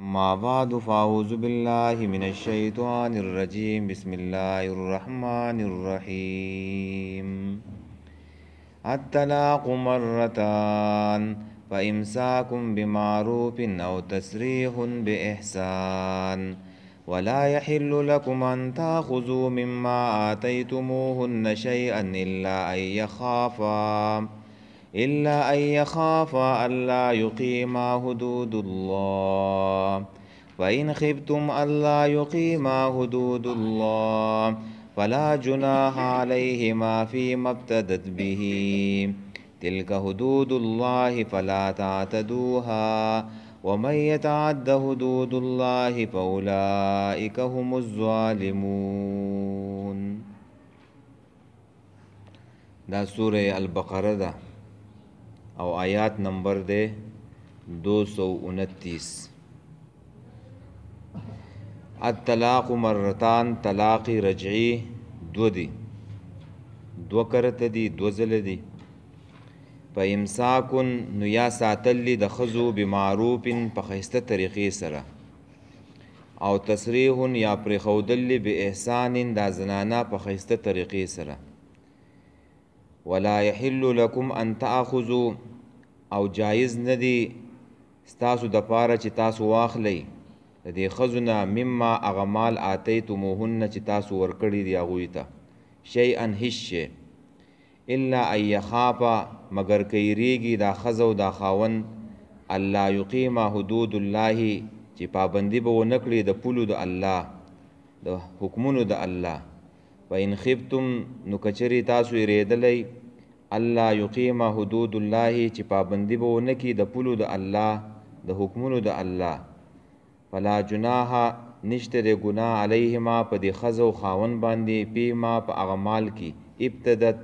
أما بعد فأعوذ بالله من الشيطان الرجيم بسم الله الرحمن الرحيم الطلاق مرتان فإمساك بمعروف أو تسريح بإحسان ولا يحل لكم أن تأخذوا مما آتيتموهن شيئا إلا أن يخافا ألا يقيما حدود الله فإن خفتم ألا يقيما حدود الله فلا جناح عليهما فيما ابتدت به تلك حدود الله فلا تعتدوها ومن يتعد حدود الله فأولئك هم الظالمون. دا سورة البقرة ده او آیات نمبر دے 229. الطلاق مرتان طلاق رجعی دو دی، دو کرت دی، دو زل دی. پا امساکن نو یا ساتلی د خزو بمعروفن پا خیسته طریقی سره او تصریحن یا پرخودلی بی احسانن دا زنانا پا خیسته طریقی سره. ولا يحل لكم ان تأخذوا او جایز ندی ستاسو د پاره چې تاسو واخلی د دې خزونه مما اغمال آتیتموهن چې تاسو ورکړي دی هغوی ته شیئا هیڅ شی الا ان یخافا مگر کیریږي دا خزه او دا خاون الله یقیما حدود الله چې پابندي به ونه کړي د پولو د الله د حکمونو د الله. فإن خفتم نو کچری تاسو یریدلی الله یقیما حدود الله چې پابندي به ونه کړي د پولو د الله د حکمونو د الله فلا جناح نشته د ګناه علیهما په دې ښځه او خاوند باندې پیما په هغه مال کې ابتدت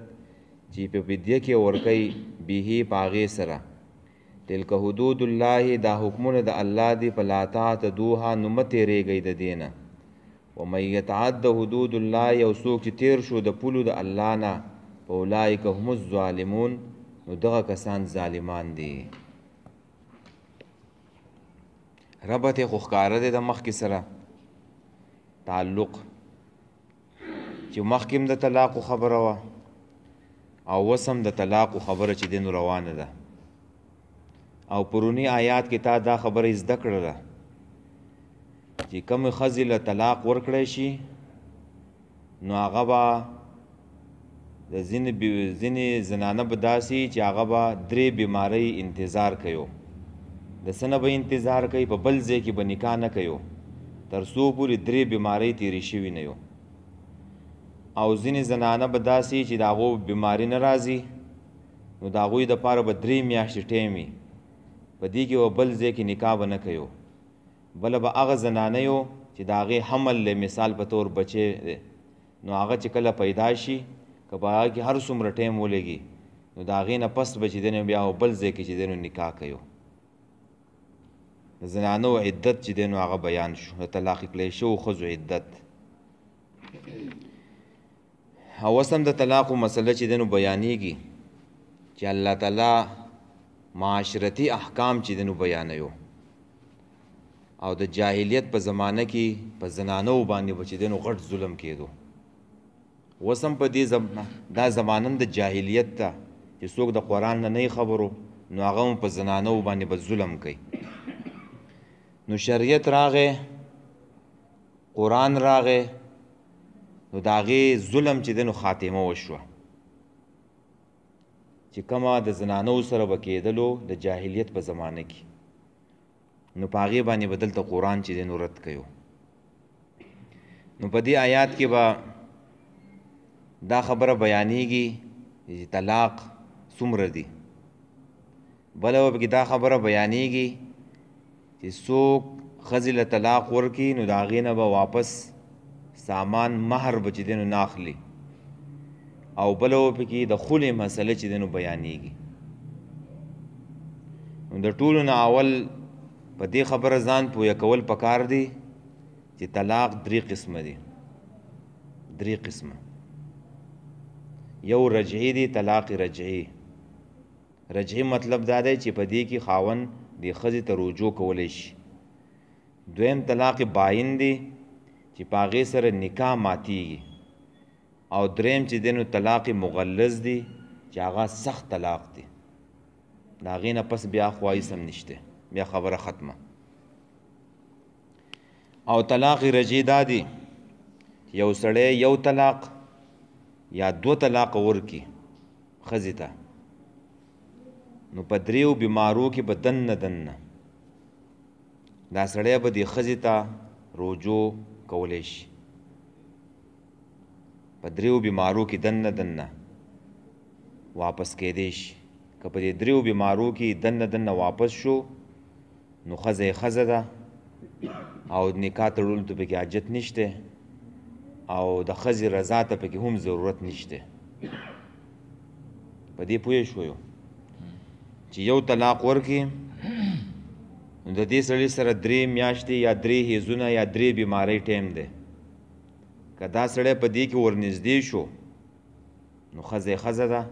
چې په فدیه کې ورکوي به په هغې سره. تلک حدود الله دا حکمونه د الله دي فلا تعتدوها نو مه تېرېږئ د دې نه. ومن یتعد حدود الله یو څوک چې تیر شو د پولو د الله نه فاولئک هم الظالمون نو دغه کسان ظالمان دي. ربط یې خو ښکاره دی د مخکې سره تعلق چې مخکې هم د طلاقو خبره وه او اوس هم د طلاقو خبره چې دی نو روانه ده او پرونی آیات کې تا دا خبره زده کړله چې کومې ښځې له طلاق ورکړی شي نو هغه به د ځینې زنانه به داسې چې هغه به 3 بیمارۍ انتظار کوي. د څه نه به انتظار کوي؟ په بل ځای کې به نکاح نه کوي تر څو پورې 3 بیمارۍ تېرې شوي نه یو. او ځینې زنانه به داسې چې د هغو بیماري نه راځي نو د هغوی دپاره به 3 میاشتې ټیم وي په دې کې به بل ځای کې نکاح به نه کوي. بله به هغه زنانه یو چې د هغې حمل له مثال په طور بچی دی نو هغه چې کله پیدا شي که په هغه کې هر څومره ټیم ولګي نو د هغې نه پس به چې دی نو بیا بل ځای کې چې دی نو نکاح کوي. د زنانو عدت چې دی نو هغه بیان شو، د طلاق کړی شوو ښځو عدت. او اوس هم د طلاقو مسله چې دی نو بیانېږي چې الله تعالی معاشرتي احکام چې دی نو بیانوي او د جاهلیت په زمانه کې په زنانو باندې به چې دی نو غټ ظلم کېدو. اوس هم په دې دا زمانه د جاهلیت ته چې څوک د قرآن نه نه خبرو نو هغه هم په زنانو باندې به ظلم کوي. نو شریعت راغی، قرآن راغی، نو د هغې ظلم چې دی نو خاتمه وشوه چې کومه د زنانو سره به کېدلو د جاهلیت په زمانه کې نو په هغې باندې به دلته قرآن چې دی نو رد کوي. نو په دې آیات کې به دا خبره بیانېږي چې طلاق څومره دي. بله به پکې دا خبره بیانېږي چې څوک ښځې له طلاق ورکړي نو د هغې نه به واپس سامان مهر به چې دی نو نه اخلي. او بله به پکې د خلې مسله چې دی نو بیانېږي. نو د ټولو نه اول په دې خبره ځان پویه کول پکار دی چې طلاق 3 قسمه دي. 3 قسمه. یو رجعی دی، طلاق رجعی. رجعی مطلب دا دی چې په دې کې خاوند د ښځې ته رجوع کولی شي دویم طلاق باین دی چې په هغې سره نکاح ماتیږي، او دریم چې دی نو طلاق مغلظ دی چې هغه سخت طلاق دی، د هغې نه پس بیا خواهیس هم نشته، بیا خبره ختمه. او طلاق رجعي دا دی یو سړی یو طلاق یا دو طلاق ورکي ښځې ته، نو په دریو بیمارو کې به دننه دا سړی به دې ښځې ته رجوع کولی شي. په دریو بیمارو کې دننه واپس کیدی شي. که په دې دریو بیمارو کې دننه واپس شو نو ښځه یې ښځه ده او نکاح تړلو ته پکې حاجت نشته، او د ښځې رضا ته پکې هم ضرورت نشته. په دې پوه شویو چې یو طلاق ورکړي نو د دې سړي سره 3 میاشتې یا 3 هیزونه یا 3 بیماری ټیم دی. که دا سړی په دې کې ورنږدې شو نو ښځه یې ښځه ده،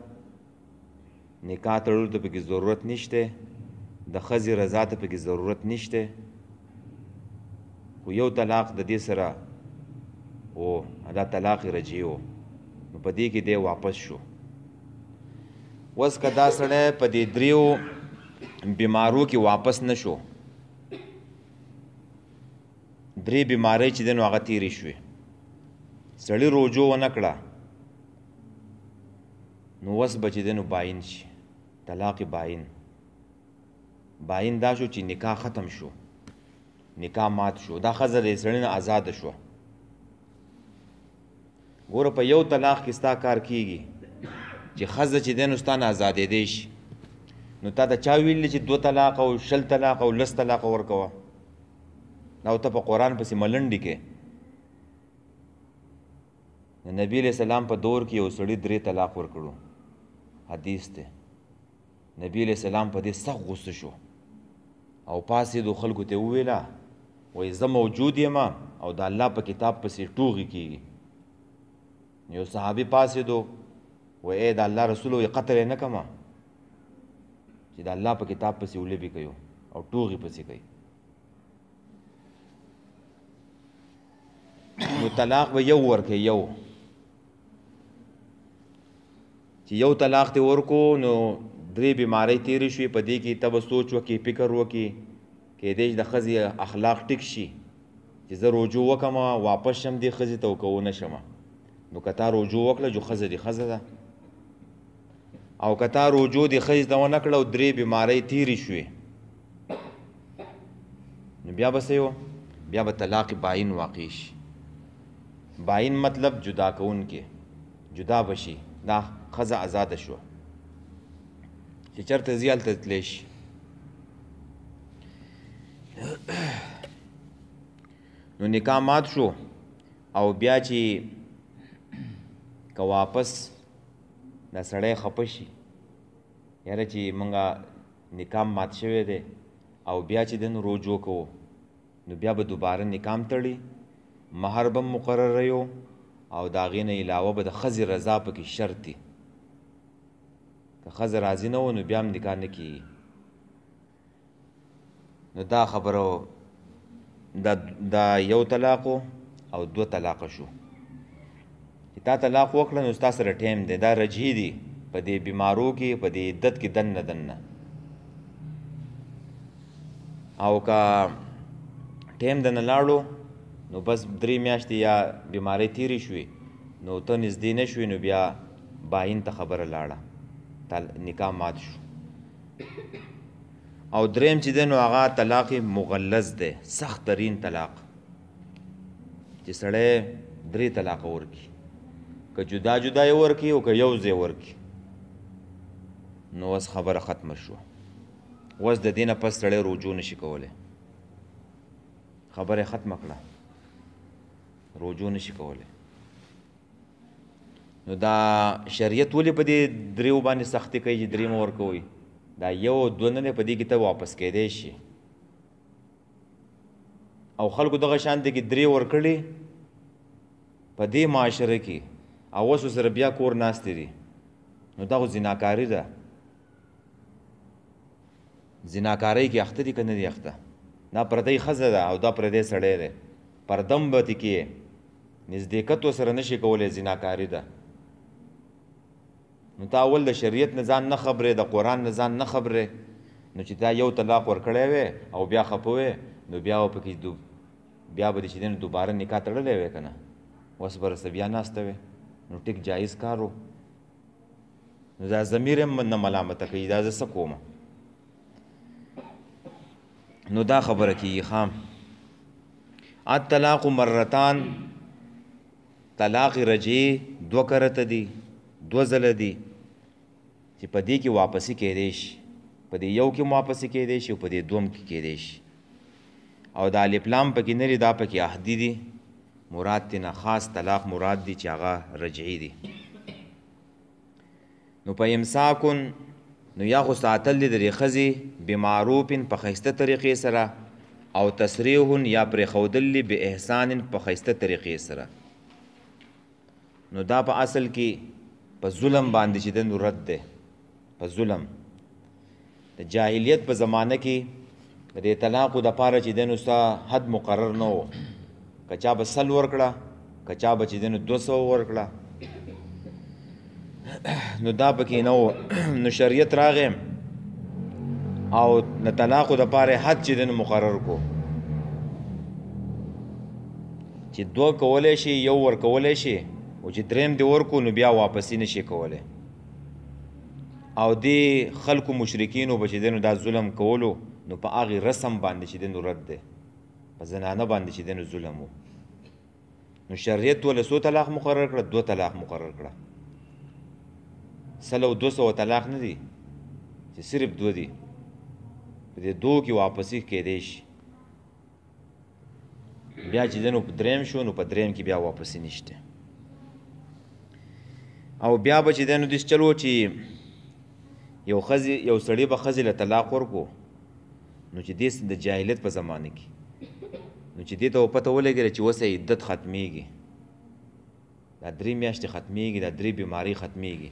نکاح تړلو ته پکې ضرورت نشته، د ښځې رضا ته پکې ضرورت نشته، خو یو طلاق د دې سره او دا طلاق رجعي و، نو په دې کې دی واپس شو. اوس که دا سړی په دې 3 بیمارو کې واپس نه شو، 3 بیماری چې دی نو هغه تېرې شوې، سړي رجوع ونه کړه، نو اوس به چې دی نو باین شي. طلاق باین دا شو چې نکاح ختم شو، نکاح مات شو، دا ښځه د سړي نه آزاده شوه. ګوره په یو طلاق کې ستا کار کیږي چې ښځه چې دی نو ستا نه ازادېدی شي. نو تا ته چا ویلي چې 2 طلاق او 20 طلاق او 10 طلاق ورکوه؟ او ته په قرآن پسې ملنډې کې. د نبي علیہ السلام په دور کې یو سړي 3 طلاق ورکړو، حدیث دی. نبی علیہ السلام په دې سخت غصه شو او پاسېدو، خلکو ته وویله وایي زه موجود یم او د الله په کتاب پسې ټوغې کېږي. یو صحابي پاسېدو وایي ای د الله رسول وایي قتل یې نه کړمه چې د الله په کتاب پسې ولبې کوي او ټوغې پسې کوي. نو طلاق به یو ورکوي، یو چې یو طلاق ته ورکو نو 3 بیماری تیرې شوې، په دې کې ته به سوچ وکړې، فکر وکړې، کیدای شي د ښځې اخلاق ټیک شي چې زه رجوع وکړم واپس شم دې ښځې ته، که ونه شم. نو که تا رجوع وکړه جو ښځه دې ښځه ده، او که تا رجوع دې ښځې ته ونه کړه او 3 بیماری تیرې شوې نو بیا به څه یو؟ بیا به طلاق باین واقع شي. باین مطلب جدا کوونکی، جدا بشي، دا ښځه آزاده شوه چې چېرته ځي هلته تللی شي. نو نکاح مات شو او بیا چې که واپس دا سړی خفه شي یاره چې مونږه نکاح مات شوی دی او بیا چې دی نو رجوع کوو، نو بیا به دوباره نکاح تړي، مهر به مقرره یو، او د هغې نه علاوه به د ښځې رضا پکې شرط دي. که ښځه راضي نه و نو بیا هم نکاح نه کېږي. نو دا خبره دا یو طلاق او 2 طلاقه شو. چې تا طلاق وکړه نو ستا سره ټیم دی، دا رجعي دي په دې بیمارو کې، په دې عدت کې دننه. او که ټیم دنه لاړو نو بس 3 میاشتې یا بیماری تیرې شوې نو ته نږدې نه شوې، نو بیا باین ته خبره لاړه، نکاح مات شو. او دریم چې دی نو هغه طلاق مغلظ دی، سخت ترین طلاق چې سړی 3 طلاق ورکړي، که جدا جدا یې ورکړي او که یو ځای ورکړي نو اوس خبره ختمه شوه. اوس د دې نه پس سړی رجوع نشي کولی، خبره ختمه کړه، رجوع نشي کولی. نو دا شریعت ولې په دې 3 باندې سختي کوي چې 3 مه ورکوئ؟ دا 1 2 نه دی، په دې کې ته واپس کیدی شي. او خلکو دغه شانتې کې 3 ورکړي په دې معاشره کې، او اوس ورسره بیا کور ناستې دي، نو دا خو زناکاري ده. زناکارۍ کې اخته دي که نه دي اخته؟ دا پردی ښځه ده او دا پردی سړی دی پردم به تې کې نزدېکت ورسره نشي کولی زناکاري ده نو تا اول د شریعت نه ځان نه خبرې د قرآن نه ځان نه خبرې نو چې تا یو طلاق ورکړی وی او بیا خفه وی نو بیا به پکې بیا به دې چې دی نو دوباره نکاح تړلی وی که نه اوس به رسه بیا ناسته وی نو ټیک جایز کار و نو دا ضمیر هم نه ملامته کوي دا زه څه کوم نو دا خبره کېږي خام الطلاق مرتان طلاق رجعي دوه کرته دي دوه ځله دي چې په دې کې واپسي کېدی شي په دې یو کې واپسي کېدی شي او په دې دوم کې کېدی شي او دا الف لام پکې نه لري دا پکې عهدي دي مراد تینا خاص طلاق مراد دي چې هغه رجعي دي نو په امساکن نو یا خو ساتل دي د دې ښځې بمعروف په ښایسته طریقې سره او تسریح یا پرېښودل دي به احسان په ښایسته طریقې سره نو دا په اصل کې په ظلم باندې چې د نو رد دی په ظلم د جاهلیت په زمانه کې د دې طلاقو دپاره چې دی نو ستا حد مقرر نه و که چا به 100 ورکړه که چا به چې دی نو 200 ورکړه نو دا پکې نه و نو شریعت راغی او د طلاقو دپاره حد چې دی نو مقرر کو چې 2 کولی شي 1 ورکولی شي او چې 3 دی ورکو نو بیا واپسی نشي کولی او دی خلکو مشرکینو به چې دی نو دا ظلم کولو نو په هغې رسم باندې چې دی نو رد دی په زنانه باندې چې دی نو ظلم و نو شریعت ولې 100 طلاق مقرر کړه 2 طلاق مقرر کړه 100 او 200 طلاق نه دي چې صرف 2 دي په دې 2 کې واپسی کېدی شي بیا چې دی نو په 3 شو نو په 3 کې بیا واپسی نشته او بیا به چې دی نو داسې چلو چې یو سړي به ښځې له طلاق ورکو نو چې دې د جاهلیت په زمانه کې نو چې دې ته به پته ولګېده چې اوس یې عدت ختمیږي دا 3 میاشتې ختمیږي دا 3 بیماري ختمیږي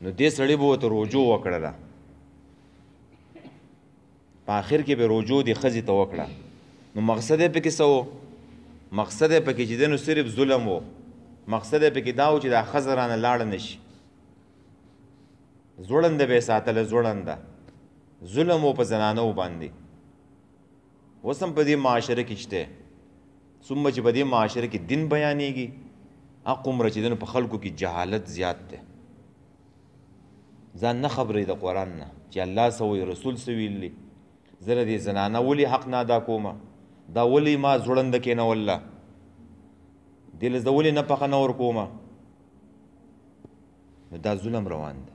نو دې سړي به ورته رجوع وکړله په آخر کې به رجوع دې ښځې ته وکړه نو مقصد یې پکې څه و مقصد یې پکې چې دی نو صرف ظلم و مقصد یې پکې دا و چې دا ښځه رانه لاړه نه شي زوړنده به یې ساتله زوړنده ظلم و په زنانو باندې اوس هم په دې معاشره کې شته څومره چې په دې معاشره کې دین بیانېږي هغومره چې دی نو په خلکو کې جهالت زیات دی ځان نه خبرې د قرآن نه چې الله څه وایي رسول څه ویلي زه د دې زنانه ولې حق نه ادا کومه دا ولې ما زوړنده کېنوله دې له زه ولې نفقه نه ورکومه نو دا ظلم روان دی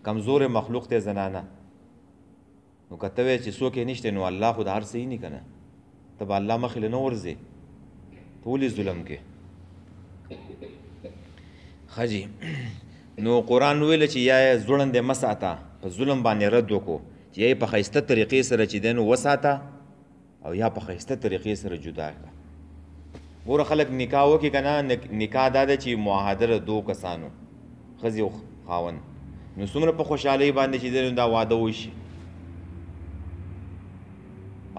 کمزور مخلوق ته زنانه نو که ته وایې چې څوک یې نشته نو الله خو د هر څه یې نه که نه ته به الله مخې له نه ورځې ته ولې ظلم کې ښه جي نو قرآن ویله چې یا یې زوړندې مه ساته په ظلم باندې رد وکړو چې یا یې په ښایسته طریقې سره چې دی نو وساته او یا په ښایسته طریقې سره جدا کړه ګوره خلک نکاح وکړي که نه نکاح دا ده چې معاهده له 2 کسانو ښځې او خاوند نو څومره په خوشحالۍ باندې چې دی نو دا واده وشي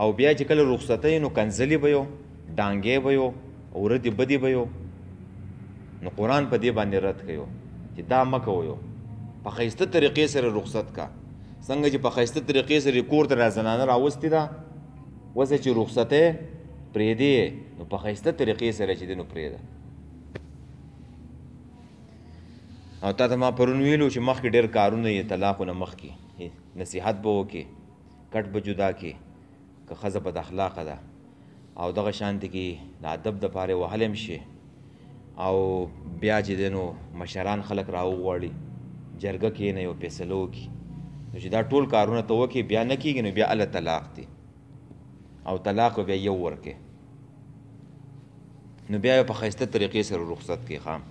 او بیا چې کله رخصتۍ نو کنځلې به یو ډانګې به یو او ردې بدې به یو نو قرآن په دې باندې رد کوي چې دا مه کوئ په ښایسته طریقې سره رخصت کا څنګه چې په ښایسته طریقې سره کور ته را زنانه راوستې ده اوس چې رخصتۍ پرېږدې نو په ښایسته طریقې سره چې دی نو پرېږده او تا ته ما پرون ویلو چې مخکې ډېر کارونه یې طلاقونه مخکې نصیحت به وکړې کټ به جدا کړې که ښځه بد اخلاقه ده او دغه شانتې کې د ادب دپاره یې وهلی هم شي او بیا چې دی نو مشران خلک راوغواړي جرګه کښېنئ او فیصله وکړي نو چې دا ټول کارونه ته وکړې بیا نه کېږي نو بیا الله طلاق دی او طلاق بیا یو ورکې نو بیا په ښایسته طریقې سره رخصت کې خام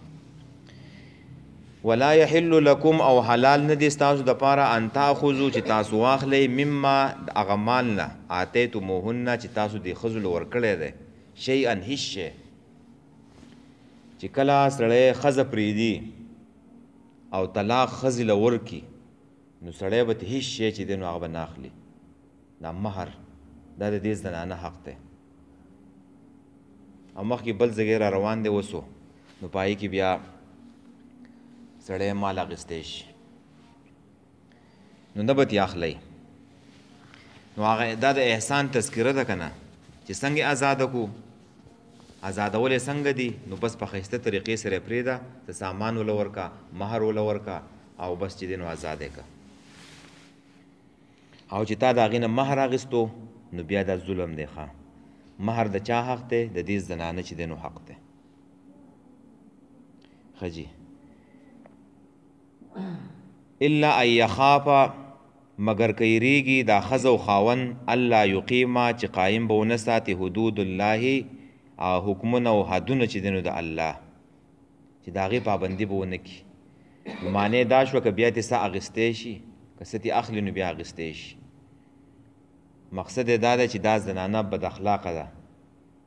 ولا يحل لكم او حلال نه دي ستاسو دپاره ان تاخذو چې تاسو واخلئ مما هغه مال نه آتیتموهن چې تاسو دې ښځو له ورکړی دی شیئا هیڅ شی چې کله سړی ښځه پرېږدي او طلاق ښځې له ورکي نو سړی به ته هیڅ شی چې دی نو هغه به نه اخلي دا مهر دا د دې زنانه حق دی. او مخکې بل ځای را روان دی اوسو، نو په هغې کې بیا سړی مال اخیستی شي نو نه به ترې اخلی. نو هغه دا د احسان تذکره ده که نه، چې څنګه آزاده کړو، آزادول یې څنګه دي، نو بس په ښایسته طریقې سره یې پرېږده، څه سامان وله ورکه، مهر وله ورکه، او بس چې دی نو آزاد یې که. او چې تا د هغې نه مهر اخیستو نو بیا دا ظلم دی. ښه مهر د چا حق دی؟ د دې زنانه چې دی نو حق دی. ښه جي. الا ان یخافا، مگر که یریږي دا ښځه او خاوند الله یقیما، چې قایم به ونه ساتي حدود الله، حکمونه او حدونه چې دی نو د الله، چې د هغې پابندي به ونه کړي. نو معنی دا شوه که بیا ترې څه اخیستی شي، که څه ترې اخلي نو بیا اخیستی شي. مقصد یې دا دی چې دا زنانه بد اخلاقه ده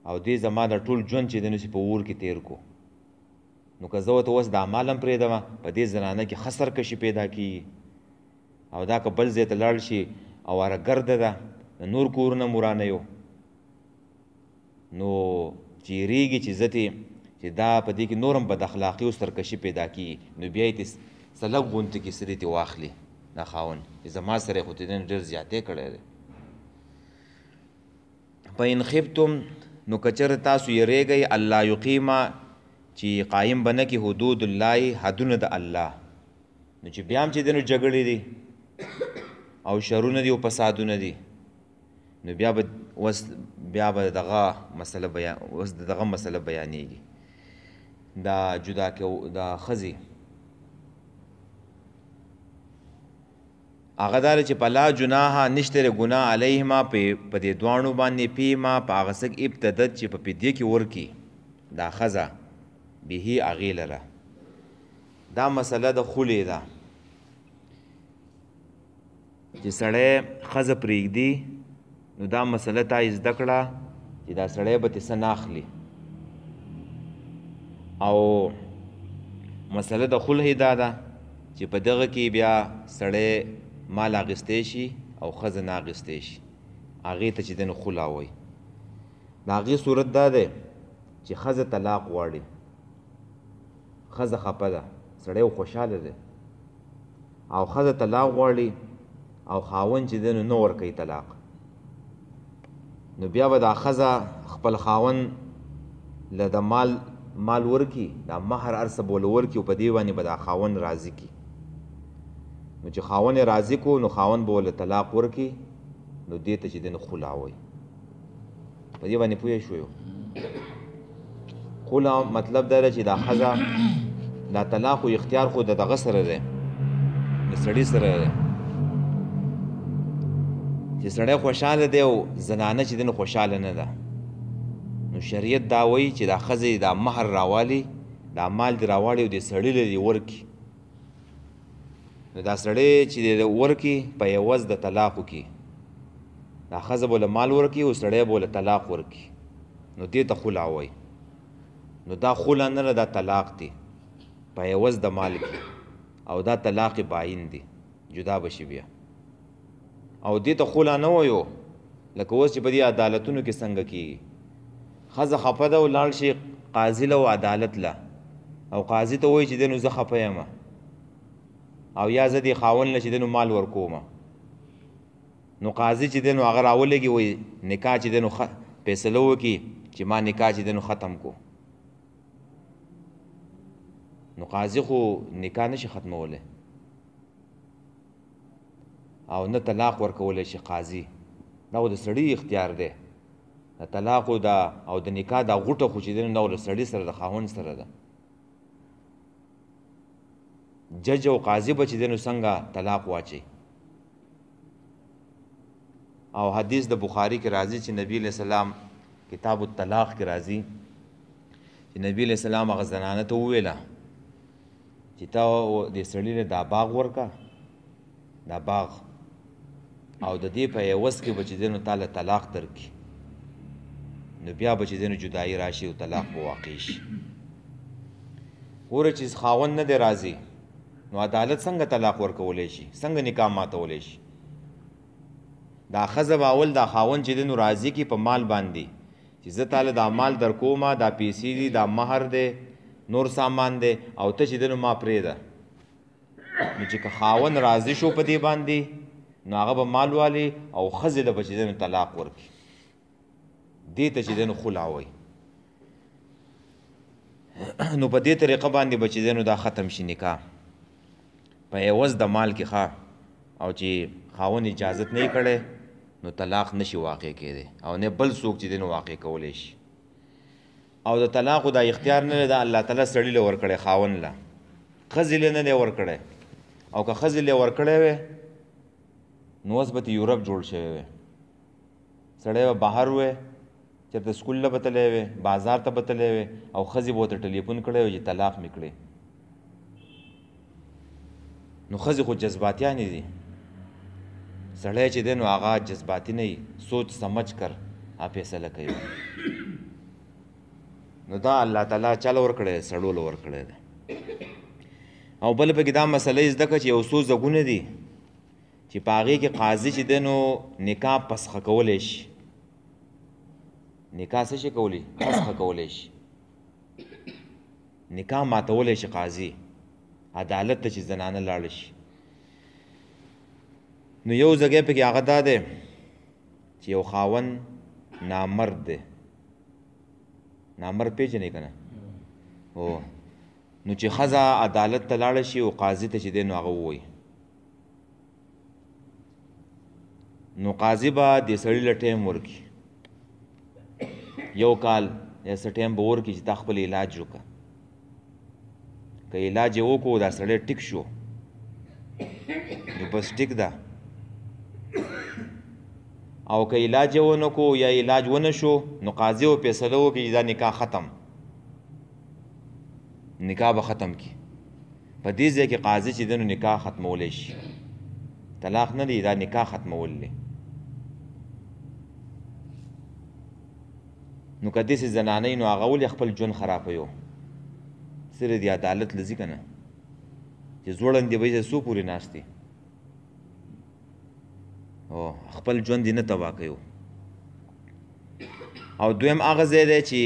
او دې زما د ټول ژوند چې دی نو په اور کې تیر کو. نو که زه ورته اوس دا مال هم پرېږدمه، په دې زنانه کې ښه سرکشي پیدا کېږي. او دا که بل ځای ته لاړ شي اواره ګرده ده، د نور کورونه هم ورانوي، نو چې یېرېږي چې زه چې دا په دې کې نور هم بد اخلاقي او سرکشي پیدا کېږي، نو بیا یې سلک غونته کې څه دی ترې واخلي دا خاوند، چې زما سره یې خو دې ډېر زیاتی کړی دی. فإن خفتم، نو که چېرته تاسو یېرېږئ الله یقیما، چې قایم به نه کړي حدود الله، حدونه د الله، نو چې بیا هم چې دی نو جګړې دي او شرونه دي او فسادونه دي، نو بیا به دغه مسله بیانېږي. دا جدا د ښځې هغه دا چې فلا جناح، نشته دی ګناه علیهما په دې دواړو باندې، فیما په هغه څه ابتدت چې په فدیې کې ورکي دا ښځه به هغې لره. دا مسله د خولې ده چې سړی ښځه پرېږدي، نو دا مسله تا زده کړه چې دا سړی به ترې څه نه اخلي. او مسله د خلع دا ده چې په دغه کې بیا سړی مال اخیستی شي او ښځه نه اخیستی شي، هغې ته چې دی نو خلع وایي. د هغې صورت دا دی چې ښځه طلاق غواړي، ښځه خفه ده، سړی و خوشحاله دی، او ښځه طلاق غواړي او خاوند چې دی نو نه ورکوي طلاق، نو بیا به دا ښځه خپل خاوند له د مال ورکي، دا مهر هر څه به ورله ورکي، او په دې باندې به دا خاوند راضي کړي. نو چې خاوند یې راضي کړو نو خاوند به ورله طلاق ورکي، نو دې ته چې دی نو خلع وایي. په دې باندې پوه شوی؟ خلع مطلب دا دی چې دا ښځه دا طلاق خو اختیار خو د دغه سره دی، د سړي سره دی، چې سړی خوشحاله دی او زنانه چې دی نو خوشحاله نه ده. نو شریعت دا وایي چې دا ښځې دا مهر راوالي، دا مال دې راواړي او دې سړي له دې ورکي. نو دا سړی چې دی ورکي په عوض د طلاقو کې، دا ښځه به له مال ورکي او سړی به له طلاق ورکي، نو دې ته خلع وایي. نو دا خلع نه ده، دا طلاق دی په عوض د مال کې، او دا طلاق باین دی، جدا بشي بیا. او دې ته خلع نه وایو لکه اوس چې په دې عدالتونو کې څنګه کېږي، ښځه خفه ده او لاړ شي قاضي له او عدالت له، او قاضي ته وایي چې دی نو زه خفه یم، او یا زه دې خاوند له چې دی نو مال ورکوم، نو قاضي چې دی نو هغه راولېږي، وایي نکاح چې دی نو فیصله وکړي چې ما نکاح چې دی نو ختم کو. نو قاضي خو نکاح نشي ختمولی او نه طلاق ورکولی شي قاضي، دا خو د سړي اختیار دی. د طلاق او د نکاح دا غوټه خو چې دی نو د سړي سره د خاوند سره ده. جج او قاضي به چې دی نو څنګه طلاق واچي. او حدیث د بخاري کې راځي چې نبی علیہ السلام کتاب الطلاق کې راځي چې نبی علیہ السلام هغه زنانه ته وویله چې تا دې سړي له دا باغ ورکه، دا باغ، او د دې په عوض کې به چې دی نو تا له طلاق درکړي، نو بیا به چې دی نو جدایي راشي او طلاق به واقع شي. ګوره چې خاوند نه دی راضي، نو عدالت څنګه طلاق ورکولی شي، څنګه نکاح ماتولی شي؟ دا ښځه به اول دا خاوند چې دی نو راضي کړي په مال باندې چې زه تاله دا مال در کومه دا پیسې دي دا مهر دی نور سامان دی او ته چې دی نو ما پرېږده نو چې که خاوند راضي شو په دې باندې نو هغه به مال والي او ښځې له به چې دی نو طلاق ورکړي دې ته چې دی نو خلع وایي نو په دې طریقه باندې به چې دی نو دا ختم شي نکاح په عوض د مال کې ښه او چې خاوند اجازت نه یې کړی نو طلاق نشي واقع کېدی او نه بل څوک چې دی نو واقع کولی شي او د طلاقو دا اختیار نه دی د الله تعالی سړي له ورکړی خاوند له ښځې له نه دی ورکړی او که ښځې له ورکړی وی نو اوس به یورپ جوړ شوی وی سړی به بهر وی چېرته سکول له به تللی وی بازار ته به تللی وی او ښځې به ورته ټلیفون کړی وی چې طلاق مې کړی نو ښځې خو جذباتیانې دي سړی چې دی نو هغه جذباتي نه وي سوچ سمجھ کر فیصله کوي نو دا الله تعالی چاله ورکړی سړو له ورکړی دی او بل پکې دا مسله یې زده کړه چې یو څو ځګونه دي چې په هغې کې قاضي چې دی نو نکاح پسخه کولی شي نکاح څه شي کولی پسخه کولی شي نکاح ماتولی شي قاضي عدالت ته چې زنانه لاړه شي نو یو ځای پکې هغه دا دی چې یو خاوند نامرد دی نامرد پیژنې که نه هو نو چې ښځه عدالت ته لاړه شي او قاضي ته چې دی نو هغه ووایي نو قاضي به دې سړي له ټایم ورکړي یو کال یا څه ټایم به ورکړي چې تا خپل علاج وکړه که علاج یې وکړو دا سړی ټیک شو نو بس ټیک ده او که علاج یې ونه کړو یا علاج ونه شو نو قاضي به فیصله وکړي چې دا نکاح ختم نکاح به ختم کړي په دې ځای کې قاضي چې دی نو نکاح ختمولی شي طلاق نه دی دا نکاح ختمول دی نو که داسې زنانه نو هغه ولې خپل ژوند خرابوي صرف د عدالت له ځي که نه چې ځوړندې به یې څو پورې ناست دي او خپل ژوند یې نه تباه کوي او دویم هغه ځای دی چې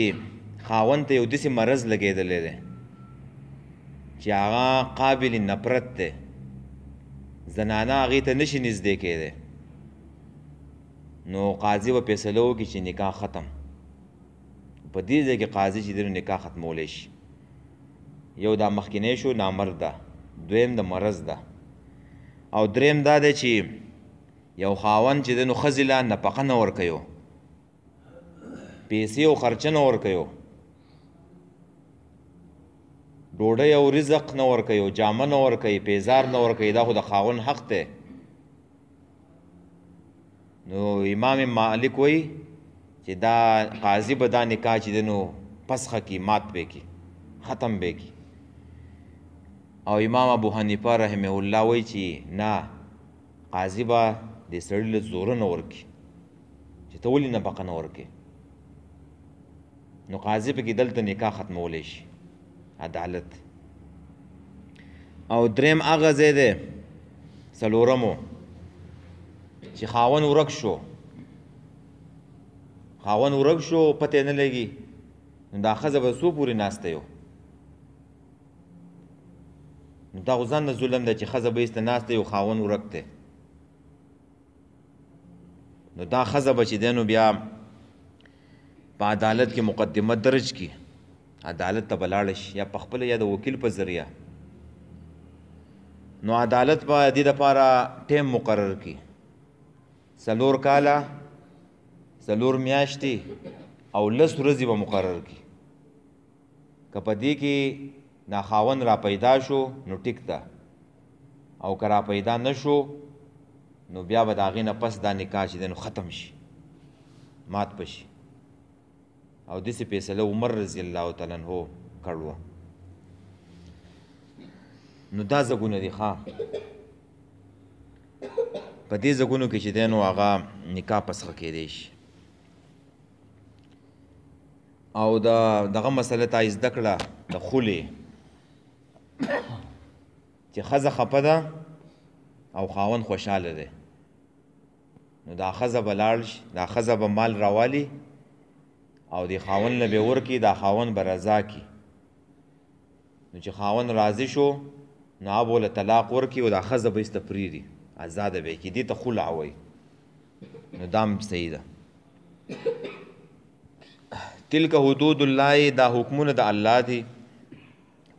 خاوند ته یو داسې مرض لګېدلی دی چې هغه قابل نفرت دی زنانه هغې ته نشي نږدې کېدی نو قاضي به فیصله وکړي چې نکاح ختم په دې ځای کې قاضي چې دی نو نکاح ختمولی شي یو دا مخکینی شو نامرد ده دویم د مرض ده او دریم دا دی چې یو خاوند چې دی نو ښځې له نفقه نه ورکوي پیسې او خرچه نه ورکوي ډوډۍ او رزق نه ورکوي جامه نه ورکوي پیزار نه ورکوي دا خو د خاوند حق دی نو امام مالک وایي چې دا قاضي به دا نکاح چې دی نو پسخه کي مات به کي ختم به کي او امام ابو حنیفه رحمه الله وایي چې نه قاضي به دې سړي له زوره نه ورکي چې ته ولې نفقه نه ورکې نو قاضي پکې دلته نکاح ختمولی شي عدالت او دریم هغه ځای دی څلورمو چې خاوند ورک شو پته یې نه لګي نو دا ښځه به څو پورې ناسته یو نو دا خو ځان نه ظلم دی چې ښځه به ایسته ناسته یو خاوند ورک دی نو دا ښځه به چې دی نو بیا په عدالت کې مقدمه درج کړي عدالت ته به لاړه شي یا په خپله یا د وکیل په ذریعه نو عدالت به دې دپاره ټیم مقرر کړي 4 کاله 4 میاشتې او 10 ورځې به مقرر کړي که په دې کې دا خاوند را پیدا شو نو ټیک ده او که را پیدا نه شو نو بیا به د هغې نه پس دا نکاح چې دی نو ختم شي مات به شي او داسې فیصله عمر رضی الله تعالی عنه کړو نو دا ځګونه دي ښه په دې ځګونو کې چې دی نو هغه نکاح پسخه کېدی شي او دغه مسله تا زده کړه د خولې چې ښځه خفه ده او خاوند خوشحاله دی نو دا ښځه به لاړ شي، دا ښځه به مال راوالي او د خاوند نه به یې ورکړي، دا خاوند به رضا کړي. نو چې خاوند راضي شو نو هغه به له طلاق ورکړي او دا ښځه به ایسته پرېږدي، ازاده به یې کړي. دې ته خلع وایي. نو دا هم صحیح ده. تلک حدود الله، دا حکمونه د الله دي،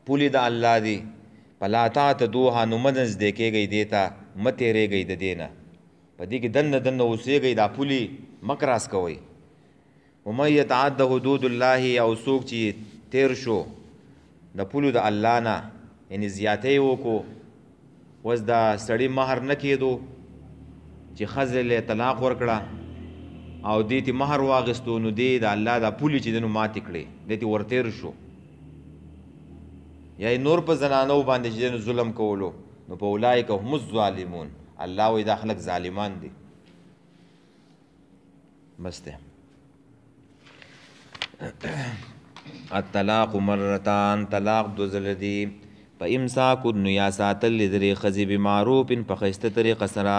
پولې د الله دي. فلا تعتدوها، نو مه نږدې کېږئ دې ته، مه تېرېږئ د دې نه، په دې کې دننه دننه اوسېږئ، دا پولې مه کراس کوئ. ومن یتعد حدود الله، او څوک چې تیر شو د پولو د الله نه، یعنې زیاتی وکړو، اوس دا سړي مهر نه کېدو چې ښځې له طلاق ورکړه او دې ته مهر واغېستو، نو دې د الله دا پولې چې دی نو ماتې کړې، دې ته ورتېر شو، یا نور په زنانو باندې چې دی ظلم کولو، نو په اولئک هم الظالمون. الله وایي دا خلک ظالمان دي. بس دی. الطلاق مرتان، طلاق دو ځله دی. په امساک نو یا ساتل لري ښځې بمعروف په ښایسته طریقه سره،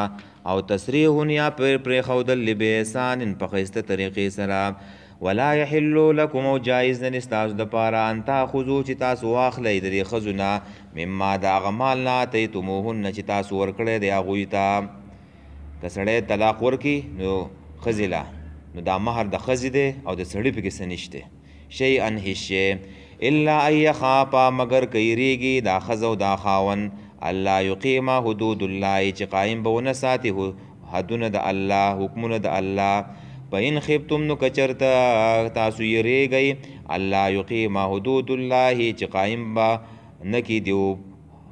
او تسریح یا پرېښودل بإحسان په ښایسته طریقې سره. ولا یحل لکم، او جایز نه ستاسو دپاره ان تاخذو چې تاسو واخلئ د دې ښځو نه مما د هغه مال نه اتیتموهن چې تاسو ورکړی دی هغوی ته. که سړی طلاق ورکړي نو ښځې له، نو دا مهر د ښځې دی او د سړي پکې څه نشته، شیئا هیڅ شی، الا ان یخافا، مګر که یریږي دا ښځه او دا خاوند الله یقیما حدود الله، چې قایم به ونه ساتي حدونه د الله، حکمونه د الله. فإن خفتم، نو که چېرته تاسو یریږئ الله یقیما حدود الله، چې قایم به نه کړي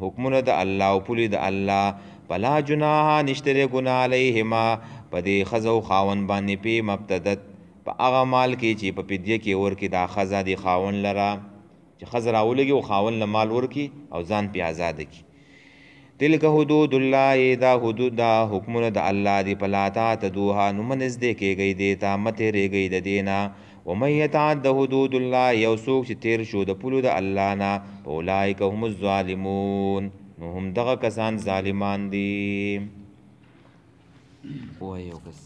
حکمونه د الله او پولې د الله. فلا جناح، نشته دی ګناه علیهما په دې ښځه او خاوند باندې پې مبتدت، په هغه مال کې چې په فدیه کې ورکړي دا ښځه د خاوند لره، چې ښځه راولګي او خاوند له مال ورکړي او ځان پې آزاده کړي. تلک حدود الله، دا حدود دا حکمونه د الله دي. فلا تعتدوها، نو مه نږدې کېږئ دې ته، مه تېرېږئ د دې نه. ومن یتعد حدود الله، یو څوک چې تېر شو د پولو د الله نه، فاولئک هم الظالمون، نو هم دغه کسان ظالمان دي. وایو بس.